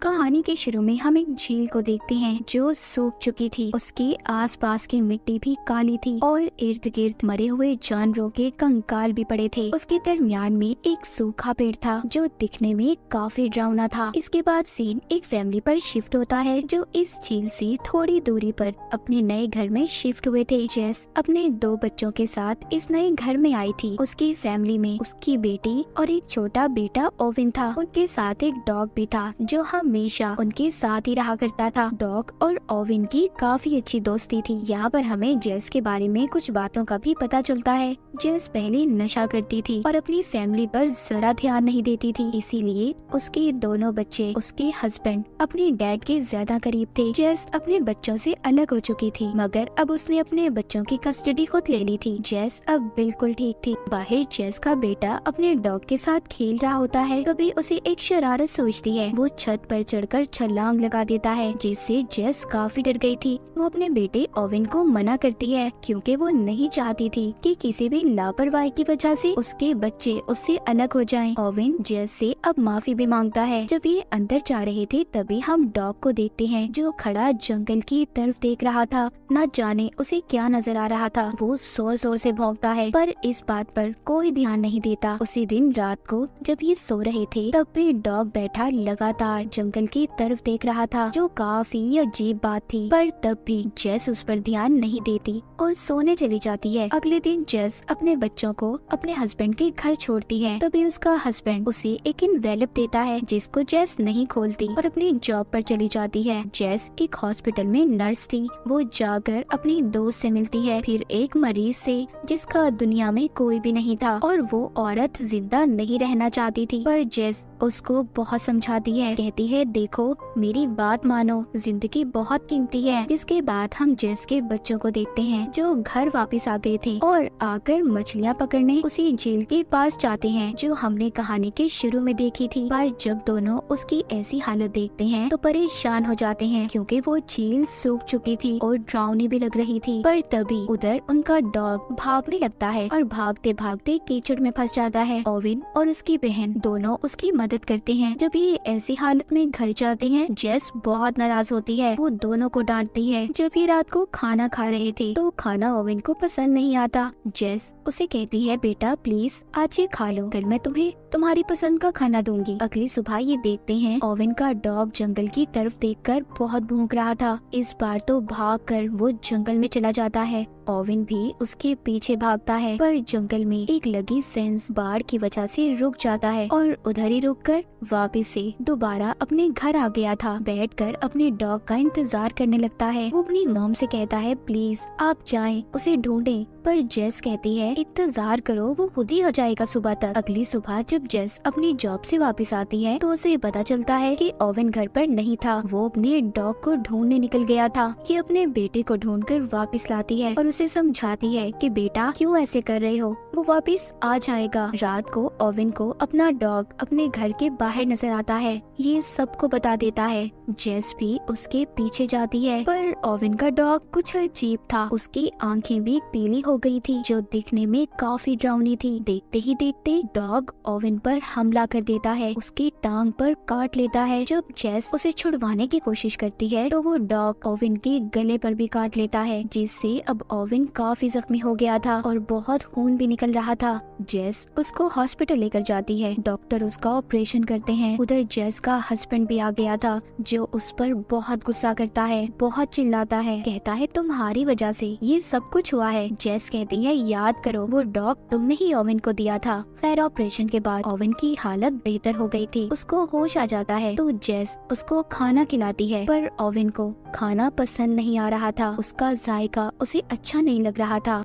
कहानी के शुरू में हम एक झील को देखते हैं जो सूख चुकी थी। उसके आसपास की मिट्टी भी काली थी और इर्द गिर्द मरे हुए जानवरों के कंकाल भी पड़े थे। उसके दरमियान में एक सूखा पेड़ था जो दिखने में काफी डरावना था। इसके बाद सीन एक फैमिली पर शिफ्ट होता है जो इस झील से थोड़ी दूरी पर अपने नए घर में शिफ्ट हुए थे। जेस अपने 2 बच्चों के साथ इस नए घर में आई थी। उसकी फैमिली में उसकी बेटी और एक छोटा बेटा ओविन था। उनके साथ एक डॉग भी था जो हमेशा उनके साथ ही रहा करता था। डॉग और ओविन की काफी अच्छी दोस्ती थी। यहाँ पर हमें जेस के बारे में कुछ बातों का भी पता चलता है। जेस पहले नशा करती थी और अपनी फैमिली पर जरा ध्यान नहीं देती थी, इसीलिए उसके दोनों बच्चे उसके हस्बैंड अपने डैड के ज्यादा करीब थे। जेस अपने बच्चों से अलग हो चुकी थी मगर अब उसने अपने बच्चों की कस्टडी खुद ले ली थी। जेस अब बिल्कुल ठीक थी। बाहर जेस का बेटा अपने डॉग के साथ खेल रहा होता है। तभी उसे एक शरारत सोचती है। वो छत पर चढ़कर छलांग लगा देता है जिससे जेस काफी डर गई थी। वो अपने बेटे ओविन को मना करती है क्योंकि वो नहीं चाहती थी कि किसी भी लापरवाही की वजह से उसके बच्चे उससे अलग हो जाएं। ओविन जेस से अब माफी भी मांगता है। जब ये अंदर जा रहे थे तभी हम डॉग को देखते हैं जो खड़ा जंगल की तरफ देख रहा था। न जाने उसे क्या नजर आ रहा था। वो जोर जोर से भौंकता है पर इस बात पर कोई ध्यान नहीं देता। उसी दिन रात को जब ये सो रहे थे तब भी डॉग बैठा लगातार जंगल की तरफ देख रहा था जो काफी अजीब बात थी। पर तब भी जेस उस पर ध्यान नहीं देती और सोने चली जाती है। अगले दिन जेस अपने बच्चों को अपने हस्बैंड के घर छोड़ती है। तभी उसका हस्बैंड उसे एक एनवेलप देता है जिसको जेस नहीं खोलती और अपनी जॉब पर चली जाती है। जेस एक हॉस्पिटल में नर्स थी। वो जाकर अपनी दोस्त से मिलती है, फिर एक मरीज से जिसका दुनिया में कोई भी नहीं था और वो औरत जिंदा नहीं रहना चाहती थी। पर जेस उसको बहुत समझाती है, कहती है देखो मेरी बात मानो, जिंदगी बहुत कीमती है। जिसके बाद हम जेस के बच्चों को देखते हैं जो घर वापस आ गए थे और आकर मछलियाँ पकड़ने उसी झील के पास जाते हैं जो हमने कहानी के शुरू में देखी थी। पर जब दोनों उसकी ऐसी हालत देखते हैं तो परेशान हो जाते हैं क्योंकि वो झील सूख चुकी थी और डरावनी भी लग रही थी। पर तभी उधर उनका डॉग भागने लगता है और भागते भागते कीचड़ में फंस जाता है। ओविन और उसकी बहन दोनों उसकी मदद करते हैं। जब ये ऐसी हालत में घर जाते हैं जेस बहुत नाराज होती है। वो दोनों को डांटती है। जब ये रात को खाना खा रहे थे तो खाना ओविन को पसंद नहीं आता। जेस उसे कहती है बेटा प्लीज आज ये खा लो, कल मैं तुम्हें तुम्हारी पसंद का खाना दूंगी। अगली सुबह ये देखते हैं ओविन का डॉग जंगल की तरफ देखकर बहुत भौंक रहा था। इस बार तो भागकर वो जंगल में चला जाता है। ओविन भी उसके पीछे भागता है पर जंगल में एक लगी फेंस बाढ़ की वजह से रुक जाता है और उधर ही रुककर वापस से दोबारा अपने घर आ गया था। बैठकर अपने डॉग का इंतजार करने लगता है। वो अपनी मॉम से कहता है प्लीज आप जाएं उसे ढूंढें, पर जेस कहती है इंतजार करो वो खुद ही आ जाएगा सुबह तक। अगली सुबह जब जेस अपनी जॉब से वापस आती है तो उसे पता चलता है कि ओविन घर पर नहीं था। वो अपने डॉग को ढूंढने निकल गया था। ये अपने बेटे को ढूंढकर वापस लाती है और उसे समझाती है कि बेटा क्यों ऐसे कर रहे हो, वो वापस आ जाएगा। रात को ओविन को अपना डॉग अपने घर के बाहर नजर आता है। ये सबको बता देता है। जेस भी उसके पीछे जाती है पर ओविन का डॉग कुछ अजीब था। उसकी आंखें भी पीली हो गई थी जो दिखने में काफी डरावनी थी। देखते ही देखते डॉग ओविन पर हमला कर देता है, उसकी टांग पर काट लेता है। जब जेस उसे छुड़वाने की कोशिश करती है तो वो डॉग ओविन के गले पर भी काट लेता है जिससे अब ओविन काफी जख्मी हो गया था और बहुत खून भी निकल रहा था। जेस उसको हॉस्पिटल लेकर जाती है। डॉक्टर उसका ऑपरेशन करते हैं। उधर जेस का हस्बैंड भी आ गया था जो उस पर बहुत गुस्सा करता है, बहुत चिल्लाता है, कहता है तुम्हारी वजह से ये सब कुछ हुआ है। जेस कहती है याद करो वो डॉग तुमने ही ओविन को दिया था। खैर ऑपरेशन के बाद ओविन की हालत बेहतर हो गई थी। उसको होश आ जाता है तो जेस उसको खाना खिलाती है पर ओविन को खाना पसंद नहीं आ रहा था। उसका जायका उसे अच्छा नहीं लग रहा था।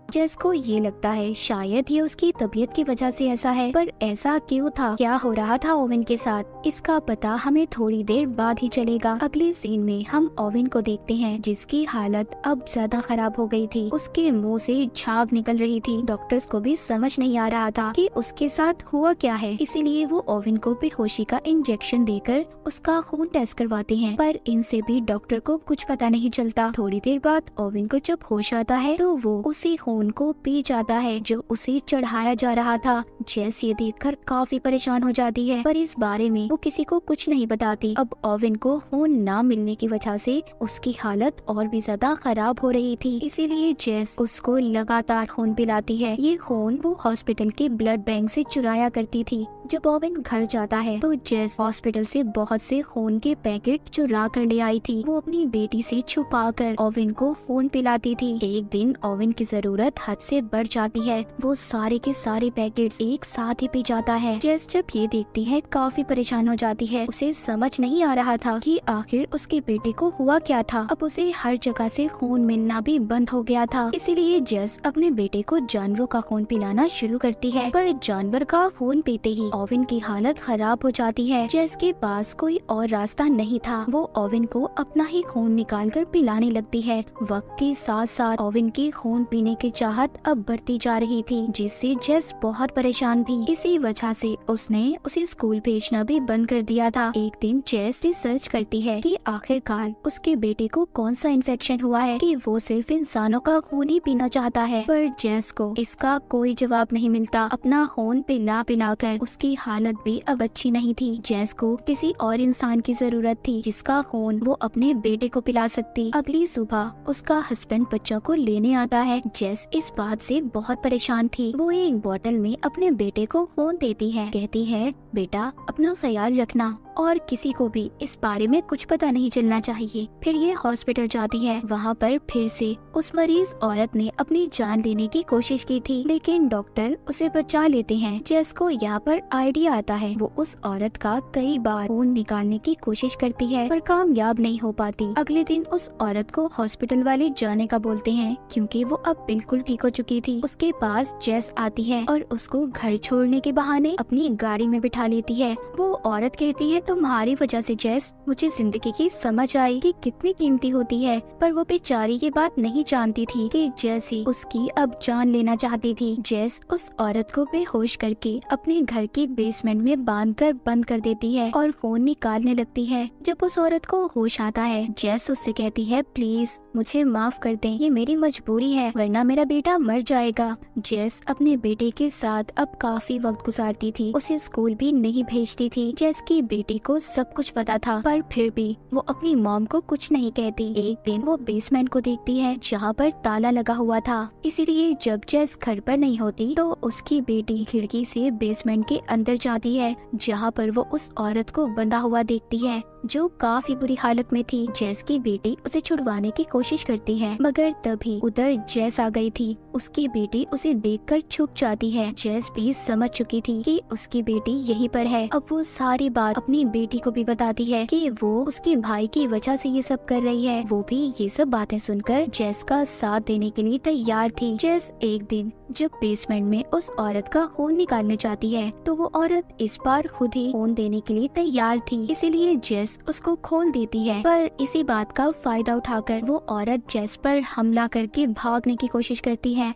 जेस को ये लगता है शायद ये उसकी तबीयत की वजह से ऐसा है, पर ऐसा क्यों था, क्या हो रहा था ओविन के साथ, इसका पता हमें थोड़ी देर बाद ही चलेगा। अगले सीन में हम ओविन को देखते हैं जिसकी हालत अब ज्यादा खराब हो गई थी। उसके मुंह से झाग निकल रही थी। डॉक्टर्स को भी समझ नहीं आ रहा था कि उसके साथ हुआ क्या है, इसीलिए वो ओविन को बेहोशी का इंजेक्शन देकर उसका खून टेस्ट करवाते हैं, पर इनसे भी डॉक्टर को कुछ पता नहीं चलता। थोड़ी देर बाद ओविन को जब होश आता है तो वो उसी खून खून को पी जाता है जो उसे चढ़ाया जा रहा था। जेस ये देखकर काफी परेशान हो जाती है, पर इस बारे में वो किसी को कुछ नहीं बताती। अब ओवेन को खून ना मिलने की वजह से उसकी हालत और भी ज्यादा खराब हो रही थी, इसीलिए जेस उसको लगातार खून पिलाती है। ये खून वो हॉस्पिटल के ब्लड बैंक से चुराया करती थी। जब ओवेन घर जाता है तो जेस हॉस्पिटल से बहुत से खून के पैकेट चुरा कर ले आई थी। वो अपनी बेटी से छुपाकर ओवेन को खून पिलाती थी। एक दिन ओवेन की जरूरत हद से बढ़ जाती है, वो सारे के सारे पैकेट्स एक साथ ही पी जाता है। जेस जब ये देखती है काफी परेशान हो जाती है। उसे समझ नहीं आ रहा था कि आखिर उसके बेटे को हुआ क्या था। अब उसे हर जगह से खून मिलना भी बंद हो गया था, इसीलिए जेस अपने बेटे को जानवरों का खून पिलाना शुरू करती है। पर जानवर का खून पीते ही ओवेन की हालत खराब हो जाती है। जेस के पास कोई और रास्ता नहीं था, वो ओवेन को अपना ही खून निकालकर पिलाने लगती है। वक्त के साथ साथ ओवेन की खून पीने की चाहत अब बढ़ती जा रही थी, जिससे जेस बहुत परेशान थी। इसी वजह से उसने उसे स्कूल भेजना भी बंद कर दिया था। एक दिन जेस रिसर्च करती है कि आखिरकार उसके बेटे को कौन सा इन्फेक्शन हुआ है कि वो सिर्फ इंसानों का खून ही पीना चाहता है। पर जेस को इसका कोई जवाब नहीं मिलता। अपना खून पिला पिलाकर उसकी हालत भी अब अच्छी नहीं थी। जेस को किसी और इंसान की जरूरत थी जिसका खून वो अपने बेटे को पिला सकती। अगली सुबह उसका हस्बैंड बच्चों को लेने आता है। जेस इस बात से बहुत परेशान थी। वो एक बोतल में अपने बेटे को खून देती है, कहती है बेटा अपना ख्याल रखना और किसी को भी इस बारे में कुछ पता नहीं चलना चाहिए। फिर ये हॉस्पिटल जाती है। वहाँ पर फिर से उस मरीज औरत ने अपनी जान लेने की कोशिश की थी, लेकिन डॉक्टर उसे बचा लेते हैं। जेस को यहाँ पर आइडिया आता है। वो उस औरत का कई बार खून निकालने की कोशिश करती है, पर कामयाब नहीं हो पाती। अगले दिन उस औरत को हॉस्पिटल वाले जाने का बोलते हैं, क्योंकि वो अब बिल्कुल ठीक हो चुकी थी। उसके पास जेस आती है और उसको घर छोड़ने के बहाने अपनी गाड़ी में बिठा लेती है। वो औरत कहती है तुम्हारी वजह से जेस मुझे जिंदगी की समझ आई कि कितनी कीमती होती है। पर वो बेचारी ये बात नहीं जानती थी कि जेस ही उसकी अब जान लेना चाहती थी। जेस उस औरत को बेहोश करके अपने घर के बेसमेंट में बांधकर बंद कर देती है और खून निकालने लगती है। जब उस औरत को होश आता है, जेस उससे कहती है प्लीज मुझे माफ कर दें, ये मेरी मजबूरी है वरना मेरा बेटा मर जाएगा। जेस अपने बेटे के साथ अब काफी वक्त गुजारती थी। उसे स्कूल भी नहीं भेजती थी। जेस की बेटी को सब कुछ पता था, पर फिर भी वो अपनी मॉम को कुछ नहीं कहती। एक दिन वो बेसमेंट को देखती है जहाँ पर ताला लगा हुआ था, इसीलिए जब जेस घर पर नहीं होती तो उसकी बेटी खिड़की से बेसमेंट के अंदर जाती है, जहाँ पर वो उस औरत को बंधा हुआ देखती है जो काफी बुरी हालत में थी। जेस की बेटी उसे छुड़वाने की कोशिश करती है, मगर तभी उधर जेस आ गई थी। उसकी बेटी उसे देखकर छुप जाती है। जेस भी समझ चुकी थी कि उसकी बेटी यहीं पर है। अब वो सारी बात अपनी बेटी को भी बताती है कि वो उसके भाई की वजह से ये सब कर रही है। वो भी ये सब बातें सुनकर जेस का साथ देने के लिए तैयार थी। जेस एक दिन जब बेसमेंट में उस औरत का खून निकालने जाती है तो वो औरत इस बार खुद ही खून देने के लिए तैयार थी, इसीलिए जेस उसको खोल देती है। पर इसी बात का फायदा उठाकर वो औरत जेस पर हमला करके भागने की कोशिश करती है।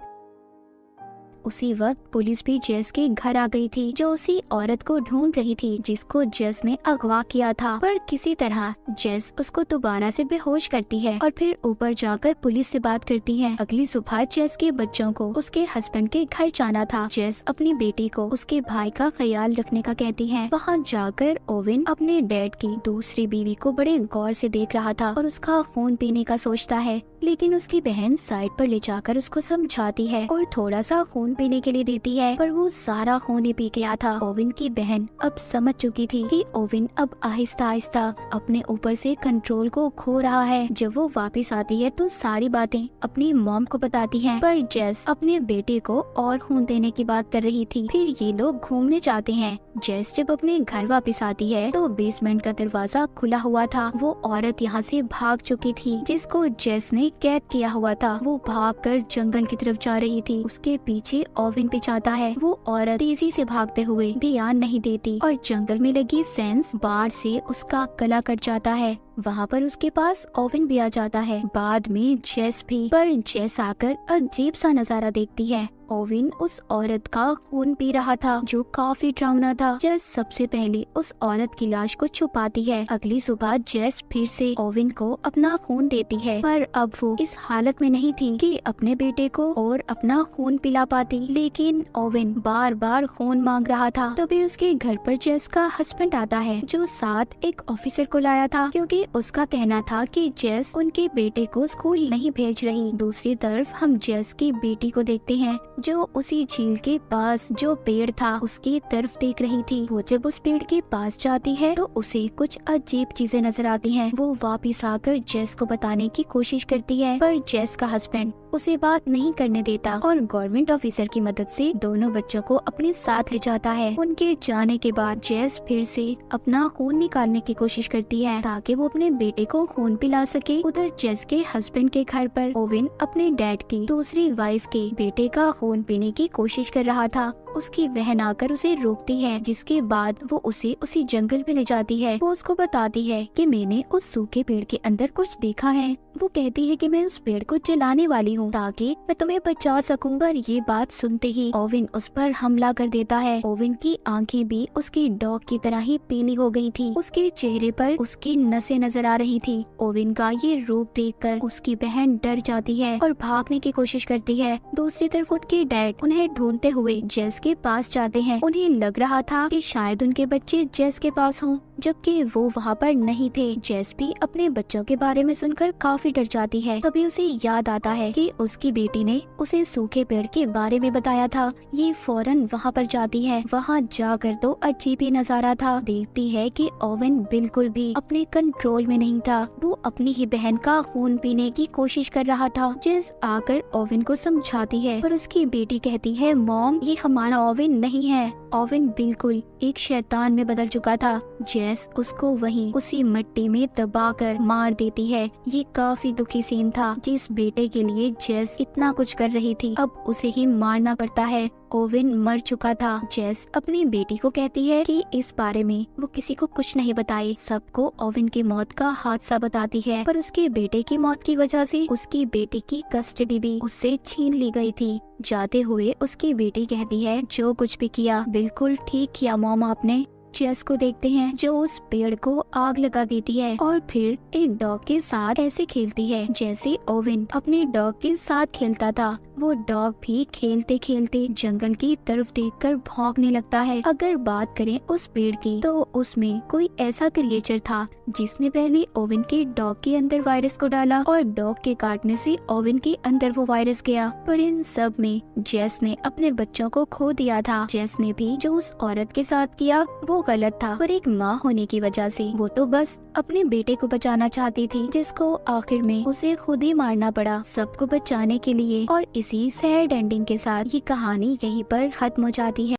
उसी वक्त पुलिस भी जेस के घर आ गई थी, जो उसी औरत को ढूंढ रही थी जिसको जेस ने अगवा किया था। पर किसी तरह जेस उसको दोबारा से बेहोश करती है और फिर ऊपर जाकर पुलिस से बात करती है। अगली सुबह जेस के बच्चों को उसके हस्बैंड के घर जाना था। जेस अपनी बेटी को उसके भाई का ख्याल रखने का कहती है। वहाँ जाकर ओवेन अपने डैड की दूसरी बीवी को बड़े गौर से देख रहा था और उसका खून पीने का सोचता है, लेकिन उसकी बहन साइड पर ले जाकर उसको समझाती है और थोड़ा सा खून पीने के लिए देती है, पर वो सारा खून ही पी गया था। ओवेन की बहन अब समझ चुकी थी कि ओवेन अब आहिस्ता आहिस्ता अपने ऊपर से कंट्रोल को खो रहा है। जब वो वापस आती है तो सारी बातें अपनी मॉम को बताती है, पर जेस अपने बेटे को और खून देने की बात कर रही थी। फिर ये लोग घूमने जाते हैं। जेस जब अपने घर वापस आती है तो बेसमेंट का दरवाजा खुला हुआ था। वो औरत यहाँ से भाग चुकी थी जिसको जेस ने कैद किया हुआ था। वो भागकर जंगल की तरफ जा रही थी। उसके पीछे ओवेन पे जाता है। वो औरत तेजी से भागते हुए ध्यान नहीं देती और जंगल में लगी फेंस बाढ़ से उसका गला कट जाता है। वहाँ पर उसके पास ओवेन भी आ जाता है, बाद में जेस भी। पर जेस आकर अजीब सा नजारा देखती है। ओवेन उस औरत का खून पी रहा था जो काफी डरावना था। जेस सबसे पहले उस औरत की लाश को छुपाती है। अगली सुबह जेस फिर से ओवेन को अपना खून देती है, पर अब वो इस हालत में नहीं थी कि अपने बेटे को और अपना खून पिला पाती। लेकिन ओवेन बार बार खून मांग रहा था। तभी उसके घर पर जेस का हस्बैंड आता है जो साथ एक ऑफिसर को लाया था, क्योंकि उसका कहना था कि जेस उनके बेटे को स्कूल नहीं भेज रही। दूसरी तरफ हम जेस की बेटी को देखते हैं जो उसी झील के पास जो पेड़ था उसकी तरफ देख रही थी। वो जब उस पेड़ के पास जाती है तो उसे कुछ अजीब चीजें नजर आती हैं। वो वापस आकर जेस को बताने की कोशिश करती है, पर जेस का हस्बैंड उसे बात नहीं करने देता और गवर्नमेंट ऑफिसर की मदद से दोनों बच्चों को अपने साथ ले जाता है। उनके जाने के बाद जेस फिर से अपना खून निकालने की कोशिश करती है ताकि वो अपने बेटे को खून पिला सके। उधर जेस के हस्बैंड के घर पर ओवेन अपने डैड की दूसरी वाइफ के बेटे का खून पीने की कोशिश कर रहा था। उसकी बहन आकर उसे रोकती है, जिसके बाद वो उसे उसी जंगल में ले जाती है। वो उसको बताती है कि मैंने उस सूखे पेड़ के अंदर कुछ देखा है। वो कहती है कि मैं उस पेड़ को जलाने वाली हूँ ताकि मैं तुम्हें बचा सकूं। पर ये बात सुनते ही ओवेन उस पर हमला कर देता है। ओवेन की आंखें भी उसकी डॉग की तरह ही पीली हो गई थी। उसके चेहरे पर उसकी नसें नजर आ रही थी। ओवेन का ये रूप देखकर उसकी बहन डर जाती है और भागने की कोशिश करती है। दूसरी तरफ उनके डैड उन्हें ढूंढते हुए जेस के पास जाते हैं। उन्हें लग रहा था कि शायद उनके बच्चे जेस के पास हों, जबकि वो वहाँ पर नहीं थे। जेस भी अपने बच्चों के बारे में सुनकर काफी डर जाती है। तभी उसे याद आता है कि उसकी बेटी ने उसे सूखे पेड़ के बारे में बताया था। ये फौरन वहाँ पर जाती है। वहाँ जाकर तो अजीब ही नजारा था। देखती है कि ओवेन बिल्कुल भी अपने कंट्रोल में नहीं था। वो अपनी ही बहन का खून पीने की कोशिश कर रहा था। जेस आकर ओवेन को समझाती है, पर उसकी बेटी कहती है, मॉम ये हमारा ओवेन नहीं है। ओवेन बिल्कुल एक शैतान में बदल चुका था। जेस उसको वहीं उसी मिट्टी में दबाकर मार देती है। ये काफी दुखी सीन था। जिस बेटे के लिए जेस इतना कुछ कर रही थी, अब उसे ही मारना पड़ता है। ओवेन मर चुका था। जेस अपनी बेटी को कहती है कि इस बारे में वो किसी को कुछ नहीं बताए। सबको ओवेन की मौत का हादसा बताती है, पर उसके बेटे की मौत की वजह से उसकी बेटी की कस्टडी भी उससे छीन ली गई थी। जाते हुए उसकी बेटी कहती है, जो कुछ भी किया बिल्कुल ठीक किया मॉम आपने। जेस को देखते हैं जो उस पेड़ को आग लगा देती है और फिर एक डॉग के साथ ऐसे खेलती है जैसे ओवेन अपने डॉग के साथ खेलता था। वो डॉग भी खेलते खेलते जंगल की तरफ देखकर भौंकने लगता है। अगर बात करें उस पेड़ की, तो उसमें कोई ऐसा क्रिएचर था जिसने पहले ओवेन के डॉग के अंदर वायरस को डाला और डॉग के काटने से ओवेन के अंदर वो वायरस गया। पर इन सब में जेस ने अपने बच्चों को खो दिया था। जेस ने भी जो उस औरत के साथ किया वो गलत था, पर एक माँ होने की वजह से वो तो बस अपने बेटे को बचाना चाहती थी, जिसको आखिर में उसे खुद ही मारना पड़ा सबको बचाने के लिए। और इसी सैड एंडिंग के साथ ये कहानी यहीं पर खत्म हो जाती है।